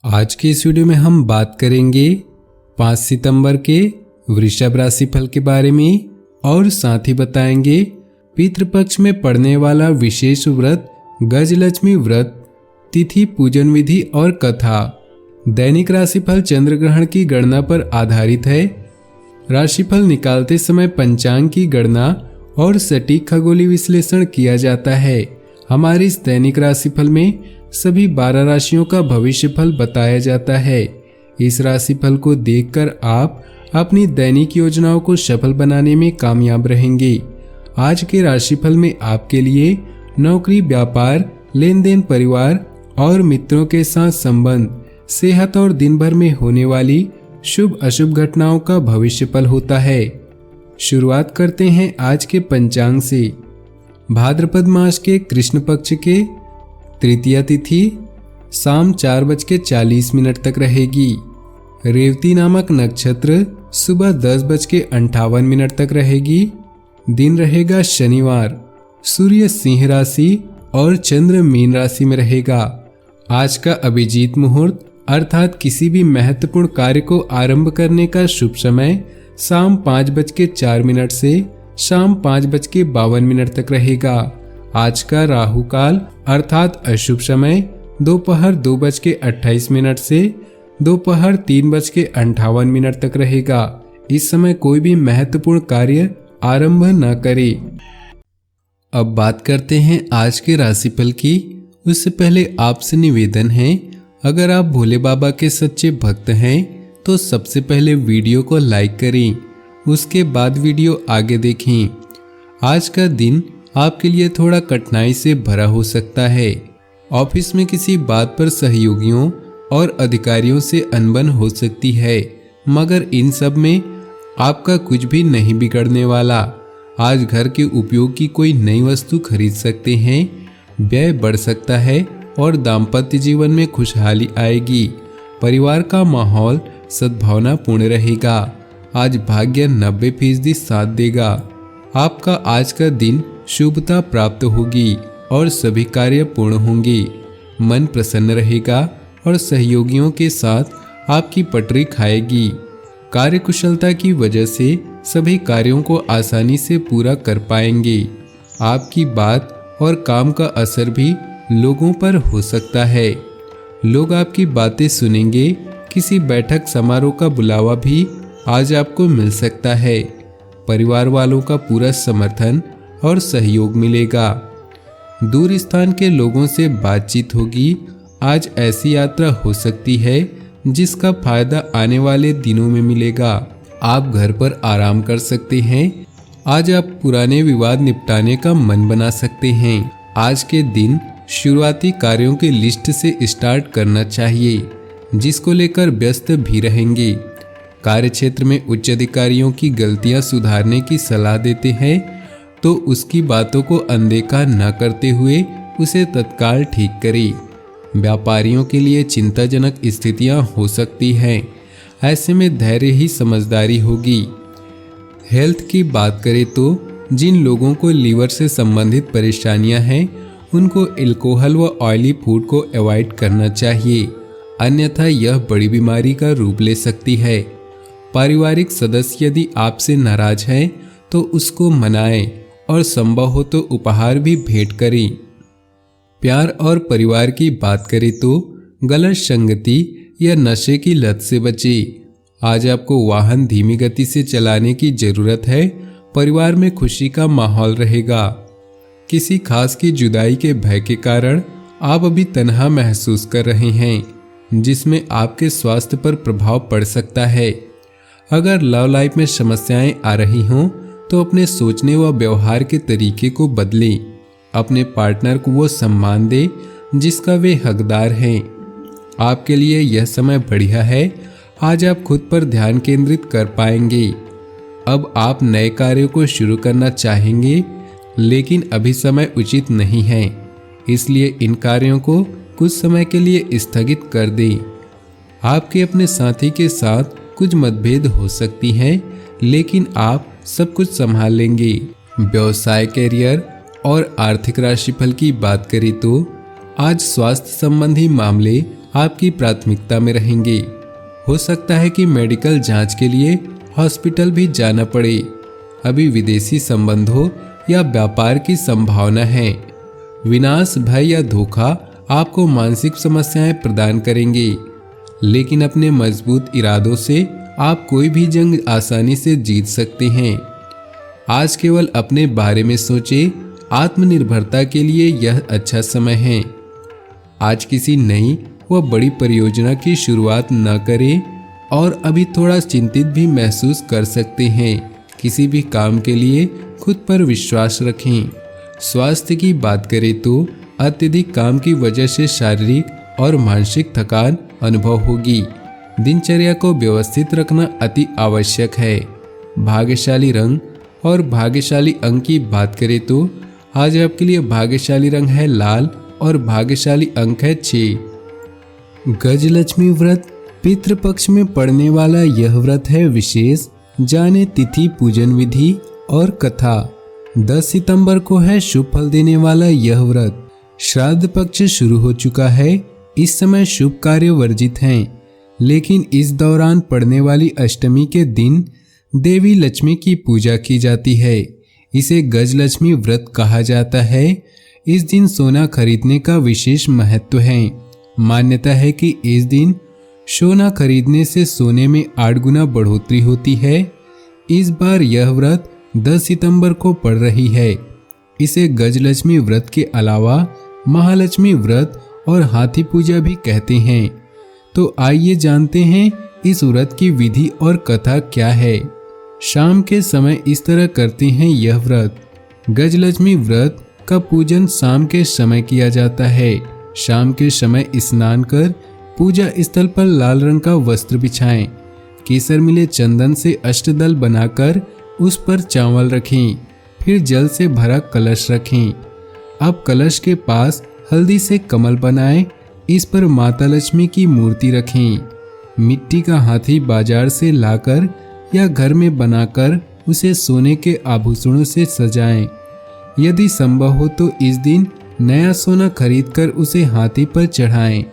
आज के इस वीडियो में हम बात करेंगे 5 सितंबर के वृषभ राशि फल के बारे में और साथ ही बताएंगे पितृपक्ष में पड़ने वाला विशेष व्रत गजलक्ष्मी व्रत, तिथि, पूजन विधि और कथा। दैनिक राशिफल चंद्र ग्रहण की गणना पर आधारित है। राशिफल निकालते समय पंचांग की गणना और सटीक खगोलीय विश्लेषण किया जाता है। हमारे इस दैनिक राशिफल में सभी 12 राशियों का भविष्यफल बताया जाता है। इस राशिफल को देखकर आप अपनी दैनिक योजनाओं को सफल बनाने में कामयाब रहेंगे। आज के राशिफल में आपके लिए नौकरी, व्यापार, लेन देन, परिवार और मित्रों के साथ संबंध, सेहत और दिन भर में होने वाली शुभ अशुभ घटनाओं का भविष्यफल होता है। शुरुआत करते हैं आज के पंचांग से। भाद्रपद मास के कृष्ण पक्ष के तृतीया तिथि शाम 4:40 तक रहेगी। रेवती नामक नक्षत्र सुबह 10:58 तक रहेगी। दिन रहेगा शनिवार। सूर्य सिंह राशि और चंद्र मीन राशि में रहेगा। आज का अभिजीत मुहूर्त अर्थात किसी भी महत्वपूर्ण कार्य को आरंभ करने का शुभ समय शाम 5:04 से शाम 5:52 तक रहेगा। आज का राहु काल अर्थात अशुभ समय दोपहर 2:28 से दोपहर 3:58 तक रहेगा। इस समय कोई भी महत्वपूर्ण कार्य आरंभ न करें। अब बात करते हैं आज के राशिफल की। उससे पहले आपसे निवेदन है, अगर आप भोले बाबा के सच्चे भक्त हैं तो सबसे पहले वीडियो को लाइक करें, उसके बाद वीडियो आगे देखें। आज का दिन आपके लिए थोड़ा कठिनाई से भरा हो सकता है। ऑफिस में किसी बात पर सहयोगियों और अधिकारियों से अनबन हो सकती है, मगर इन सब में आपका कुछ भी नहीं बिगड़ने वाला। आज घर के उपयोग की कोई नई वस्तु खरीद सकते हैं। व्यय बढ़ सकता है और दाम्पत्य जीवन में खुशहाली आएगी। परिवार का माहौल सद्भावनापूर्ण रहेगा। आज भाग्य 90% साथ देगा। आपका आज का दिन शुभता प्राप्त होगी और सभी कार्य पूर्ण होंगे। मन प्रसन्न रहेगा और सहयोगियों के साथ आपकी पटरी खाएगी। कार्यकुशलता की वजह से सभी कार्यों को आसानी से पूरा कर पाएंगे। आपकी बात और काम का असर भी लोगों पर हो सकता है। लोग आपकी बातें सुनेंगे। किसी बैठक समारोह का बुलावा भी आज आपको मिल सकता है। परिवार वालों का पूरा समर्थन और सहयोग मिलेगा। दूर स्थान के लोगों से बातचीत होगी। आज ऐसी यात्रा हो सकती है जिसका फायदा आने वाले दिनों में मिलेगा। आप घर पर आराम कर सकते हैं। आज आप पुराने विवाद निपटाने का मन बना सकते हैं। आज के दिन शुरुआती कार्यों की लिस्ट से स्टार्ट करना चाहिए, जिसको लेकर व्यस्त भी रहेंगे। कार्यक्षेत्र में उच्च अधिकारियों की गलतियां सुधारने की सलाह देते हैं, तो उसकी बातों को अनदेखा न करते हुए उसे तत्काल ठीक करें। व्यापारियों के लिए चिंताजनक स्थितियां हो सकती हैं। ऐसे में धैर्य ही समझदारी होगी। हेल्थ की बात करें तो जिन लोगों को लीवर से संबंधित परेशानियां हैं, उनको अल्कोहल व ऑयली फूड को अवॉइड करना चाहिए, अन्यथा यह बड़ी बीमारी का रूप ले सकती है। पारिवारिक सदस्य यदि आपसे नाराज हैं तो उसको मनाएं और संभव हो तो उपहार भी भेंट करें। प्यार और परिवार की बात करें तो गलत संगति या नशे की लत से बचें। आज आपको वाहन धीमी गति से चलाने की जरूरत है। परिवार में खुशी का माहौल रहेगा। किसी खास की जुदाई के भय के कारण आप अभी तन्हा महसूस कर रहे हैं, जिसमें आपके स्वास्थ्य पर प्रभाव पड़ सकता है। अगर लव लाइफ में समस्याएं आ रही हों तो अपने सोचने व व्यवहार के तरीके को बदलें। अपने पार्टनर को वो सम्मान दें जिसका वे हकदार हैं। आपके लिए यह समय बढ़िया है। आज आप खुद पर ध्यान केंद्रित कर पाएंगे। अब आप नए कार्यों को शुरू करना चाहेंगे, लेकिन अभी समय उचित नहीं है, इसलिए इन कार्यों को कुछ समय के लिए स्थगित कर दें। आपके अपने साथी के साथ कुछ मतभेद हो सकती हैं, लेकिन आप सब कुछ संभाल लेंगे। व्यवसाय, कैरियर और आर्थिक राशिफल की बात करें तो आज स्वास्थ्य संबंधी मामले आपकी प्राथमिकता में रहेंगे। हो सकता है कि मेडिकल जांच के लिए हॉस्पिटल भी जाना पड़े। अभी विदेशी संबंधों या व्यापार की संभावना है। विनाश, भय या धोखा आपको मानसिक समस्याएं प्रदान करेंगे, लेकिन अपने मजबूत इरादों से आप कोई भी जंग आसानी से जीत सकते हैं। आज केवल अपने बारे में सोचें। आत्मनिर्भरता के लिए यह अच्छा समय है। आज किसी नई व बड़ी परियोजना की शुरुआत न करें और अभी थोड़ा चिंतित भी महसूस कर सकते हैं। किसी भी काम के लिए खुद पर विश्वास रखें। स्वास्थ्य की बात करें तो अत्यधिक काम की वजह से शारीरिक और मानसिक थकान अनुभव होगी। दिनचर्या को व्यवस्थित रखना अति आवश्यक है। भाग्यशाली रंग और भाग्यशाली अंक की बात करें तो आज आपके लिए भाग्यशाली रंग है लाल और भाग्यशाली अंक है 6। गजलक्ष्मी व्रत पितृपक्ष में पड़ने वाला यह व्रत है विशेष। जाने तिथि, पूजन विधि और कथा। 10 सितंबर को है शुभ फल देने वाला यह व्रत। श्राद्ध पक्ष शुरू हो चुका है। इस समय शुभ कार्य वर्जित हैं, लेकिन इस दौरान पड़ने वाली अष्टमी के दिन देवी लक्ष्मी की पूजा की जाती है। इसे गजलक्ष्मी व्रत कहा जाता है। इस दिन सोना खरीदने का विशेष महत्व है। मान्यता है कि इस दिन सोना खरीदने से सोने में 8 गुना बढ़ोतरी होती है। इस बार यह व्रत 10 सितंबर को पड़ रही है। इसे गजलक्ष्मी व्रत के अलावा महालक्ष्मी व्रत और हाथी पूजा भी कहते हैं। तो आइए जानते हैं इस व्रत की विधि और कथा क्या है। शाम के समय इस तरह करते हैं यह व्रत। गजलक्ष्मी व्रत का पूजन शाम के समय किया जाता है। शाम के समय स्नान कर पूजा स्थल पर लाल रंग का वस्त्र बिछाएं। केसर मिले चंदन से अष्टदल बनाकर उस पर चावल रखें। फिर जल से भरा कलश रखें। अब कलश के पास हल्दी से कमल बनाएं। इस पर माता लक्ष्मी की मूर्ति रखें। मिट्टी का हाथी बाजार से लाकर या घर में बनाकर उसे सोने के आभूषणों से सजाएं। यदि संभव हो तो इस दिन नया सोना खरीदकर उसे हाथी पर चढ़ाएं।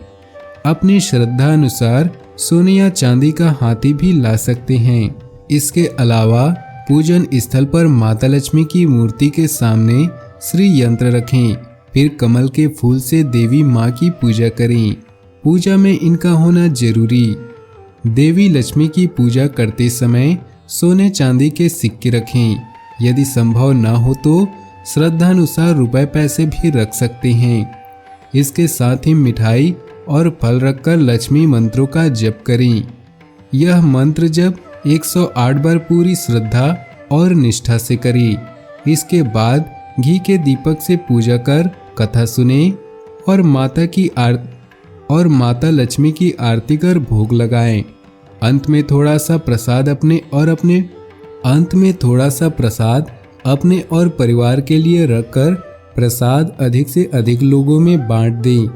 अपनी श्रद्धा अनुसार सोने या चांदी का हाथी भी ला सकते हैं। इसके अलावा पूजन स्थल पर माता लक्ष्मी की मूर्ति के सामने श्री यंत्र रखें। फिर कमल के फूल से देवी माँ की पूजा करें। पूजा में इनका होना जरूरी। देवी लक्ष्मी की पूजा करते समय सोने चांदी के सिक्के रखें। यदि संभव न हो तो श्रद्धानुसार रुपए पैसे भी रख सकते हैं। इसके साथ ही मिठाई और फल रखकर लक्ष्मी मंत्रों का जप करें। यह मंत्र जप 108 बार पूरी श्रद्धा और निष्ठा से करें। इसके बाद घी के दीपक से पूजा कर कथा सुने और माता लक्ष्मी की आरती कर भोग लगाएं। अंत में थोड़ा सा प्रसाद अपने और परिवार के लिए रखकर प्रसाद अधिक से अधिक लोगों में बांट दें।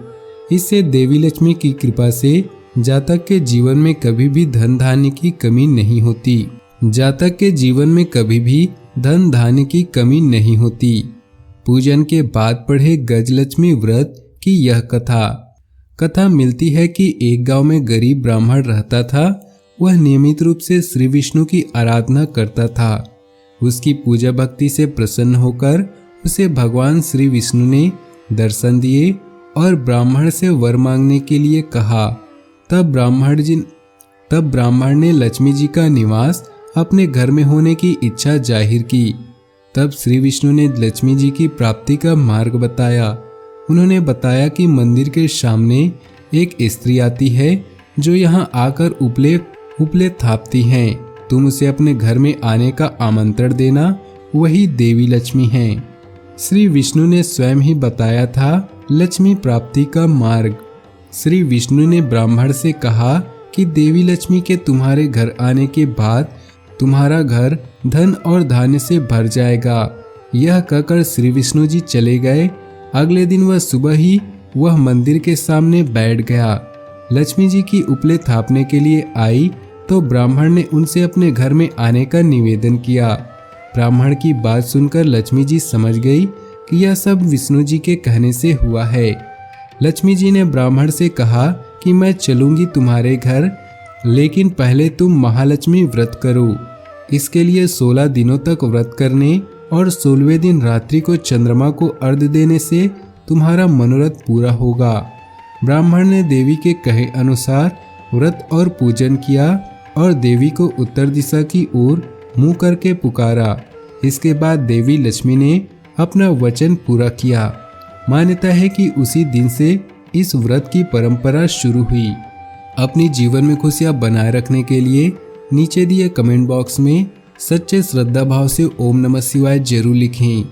इससे देवी लक्ष्मी की कृपा से जातक के जीवन में कभी भी धन धान्य की कमी नहीं होती। पूजन के बाद पढ़े गजलक्ष्मी व्रत की यह कथा मिलती है कि एक गांव में गरीब ब्राह्मण रहता था। वह नियमित रूप से श्री विष्णु की आराधना करता था। उसकी पूजा भक्ति से प्रसन्न होकर उसे भगवान श्री विष्णु ने दर्शन दिए और ब्राह्मण से वर मांगने के लिए कहा। तब ब्राह्मण ने लक्ष्मी जी का निवास अपने घर में होने की इच्छा जाहिर की। तब श्री विष्णु ने लक्ष्मी जी की प्राप्ति का मार्ग बताया। उन्होंने बताया कि मंदिर के सामने एक स्त्री आती है जो यहाँ आकर उपले थापती हैं। तुम उसे अपने घर में आने का आमंत्रण देना, वही देवी लक्ष्मी हैं। श्री विष्णु ने स्वयं ही बताया था लक्ष्मी प्राप्ति का मार्ग। श्री विष्णु ने ब्राह्मण से कहा कि देवी लक्ष्मी के तुम्हारे घर आने के बाद तुम्हारा घर धन और धान्य से भर जाएगा। यह कहकर श्री विष्णु जी चले गए। अगले दिन वह सुबह ही वह मंदिर के सामने बैठ गया। लक्ष्मी जी की उपले थापने के लिए आई तो ब्राह्मण ने उनसे अपने घर में आने का निवेदन किया। ब्राह्मण की बात सुनकर लक्ष्मी जी समझ गई कि यह सब विष्णु जी के कहने से हुआ है। लक्ष्मी जी ने ब्राह्मण से कहा कि कि मैं चलूंगी तुम्हारे घर, लेकिन पहले तुम महालक्ष्मी व्रत करो। इसके लिए 16 दिनों तक व्रत करने और 16वें दिन रात्रि को चंद्रमा को अर्घ्य देने से तुम्हारा मनोरथ पूरा होगा। ब्राह्मण ने देवी के कहे अनुसार व्रत और पूजन किया और देवी को उत्तर दिशा की ओर मुंह करके पुकारा। इसके बाद देवी लक्ष्मी ने अपना वचन पूरा किया। मान्यता है कि उसी दिन से इस व्रत की परंपरा शुरू हुई। अपनी जीवन में खुशियां बनाए रखने के लिए नीचे दिए कमेंट बॉक्स में सच्चे श्रद्धा भाव से ओम नमः शिवाय जरूर लिखें।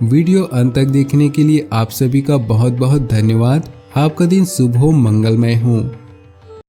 वीडियो अंत तक देखने के लिए आप सभी का बहुत बहुत धन्यवाद। आपका दिन शुभ हो, मंगलमय हो।